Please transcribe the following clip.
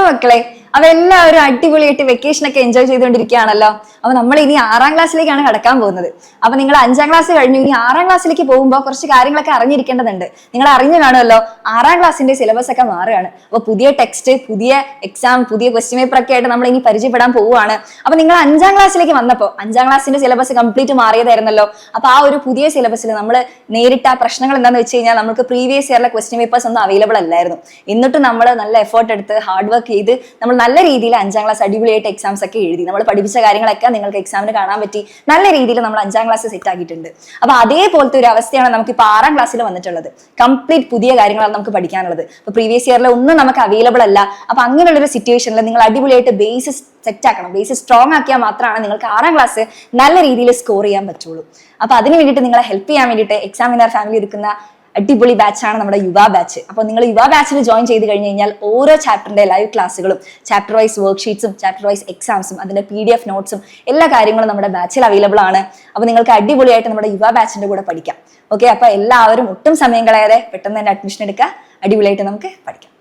മക്കളെ, അപ്പൊ എല്ലാവരും അടിപൊളിയായിട്ട് വെക്കേഷൻ ഒക്കെ എൻജോയ് ചെയ്തുകൊണ്ടിരിക്കുകയാണല്ലോ. അപ്പൊ നമ്മൾ ഇനി 6ാം ക്ലാസ്സിലേക്കാണ് കടക്കാൻ പോകുന്നത്. അപ്പൊ നിങ്ങൾ 5ാം ക്ലാസ് കഴിഞ്ഞു, ഇനി 6ാം ക്ലാസ്സിലേക്ക് പോകുമ്പോൾ കുറച്ച് കാര്യങ്ങളൊക്കെ അറിഞ്ഞിരിക്കേണ്ടതുണ്ട്. നിങ്ങൾ അറിഞ്ഞു കാണുമല്ലോ, 6ാം ക്ലാസ്സിന്റെ സിലബസ് ഒക്കെ മാറുകയാണ്. അപ്പൊ പുതിയ ടെക്സ്റ്റ്, പുതിയ എക്സാം, പുതിയ ക്വസ്റ്റ്യൻ പേപ്പർ ഒക്കെ ആയിട്ട് നമ്മൾ ഇനി പരിചയപ്പെടാൻ പോവുകയാണ്. അപ്പൊ നിങ്ങൾ 5ാം ക്ലാസ്സിലേക്ക് വന്നപ്പോൾ 5ാം ക്ലാസ്സിന്റെ സിലബസ് കംപ്ലീറ്റ് മാറിയതായിരുന്നല്ലോ. അപ്പൊ ആ ഒരു പുതിയ സിലബസിൽ നമ്മൾ നേരിട്ട പ്രശ്നങ്ങൾ എന്താണെന്ന് വെച്ച് കഴിഞ്ഞാൽ, നമുക്ക് പ്രീവിയസ് ഇയറിലെ ക്വസ്റ്റ്യൻ പേപ്പേഴ്സ് ഒന്നും അവൈലബിൾ അല്ലായിരുന്നു. എന്നിട്ട് നമ്മൾ നല്ല എഫേർട്ട് എടുത്ത് ഹാർഡ് വർക്ക് ചെയ്ത് നമ്മൾ നല്ല രീതിയിൽ 5ാം ക്ലാസ് അടിപൊളിയായിട്ട് എക്സാംസ് ഒക്കെ എഴുതി. നമ്മൾ പഠിപ്പിച്ച കാര്യങ്ങളൊക്കെ നിങ്ങൾക്ക് എക്സാമിന് കാണാൻ പറ്റി. നല്ല രീതിയിൽ നമ്മൾ 5ാം ക്ലാസ് സെറ്റ് ആക്കിയിട്ടുണ്ട്. അപ്പൊ അതേപോലത്തെ ഒരു അവസ്ഥയാണ് നമുക്ക് ഇപ്പൊ 6ാം ക്ലാസ്സിൽ വന്നിട്ടുള്ളത്. കംപ്ലീറ്റ് പുതിയ കാര്യങ്ങളാണ് നമുക്ക് പഠിക്കാനുള്ളത്. ഇപ്പൊ പ്രീവിയസ് ഇയറിൽ ഒന്നും നമുക്ക് അവൈലബിൾ അല്ല. അപ്പൊ അങ്ങനെയുള്ള ഒരു സിറ്റുവേഷനിൽ നിങ്ങൾ അടിപൊളിയായിട്ട് ബേസിസ് സെറ്റ് ആക്കണം. ബേസിസ് സ്ട്രോങ് ആക്കിയാൽ മാത്രമാണ് നിങ്ങൾക്ക് 6ാം ക്ലാസ് നല്ല രീതിയിൽ സ്കോർ ചെയ്യാൻ പറ്റുള്ളൂ. അപ്പൊ അതിന് വേണ്ടിയിട്ട് നിങ്ങളെ ഹെൽപ്പ് ചെയ്യാൻ വേണ്ടിയിട്ട് എക്സാമിനർ ഫാമിലി എടുക്കുന്ന അടിപൊളി ബാച്ചാണ് നമ്മുടെ യുവ ബാച്ച്. അപ്പോൾ നിങ്ങൾ യുവ ബാച്ചിൽ ജോയിൻ ചെയ്ത് കഴിഞ്ഞ് കഴിഞ്ഞാൽ ഓരോ ചാപ്റ്ററിന്റെ ലൈവ് ക്ലാസ്സുകളും, ചാപ്റ്റർ വൈസ് വർക്ക്ഷീറ്റ്സും, ചാപ്റ്റർ വൈസ് എക്സാംസും, അതിന്റെ PDF നോട്ട്സും എല്ലാ കാര്യങ്ങളും നമ്മുടെ ബാച്ചിൽ അവൈലബിൾ ആണ്. അപ്പോൾ നിങ്ങൾക്ക് അടിപൊളിയായിട്ട് നമ്മുടെ യുവ ബാച്ചിന്റെ കൂടെ പഠിക്കാം. ഓക്കെ, അപ്പോൾ എല്ലാവരും ഒട്ടും സമയം കളയാതെ പെട്ടെന്ന് തന്നെ അഡ്മിഷൻ എടുക്കുക. അടിപൊളിയായിട്ട് നമുക്ക് പഠിക്കാം.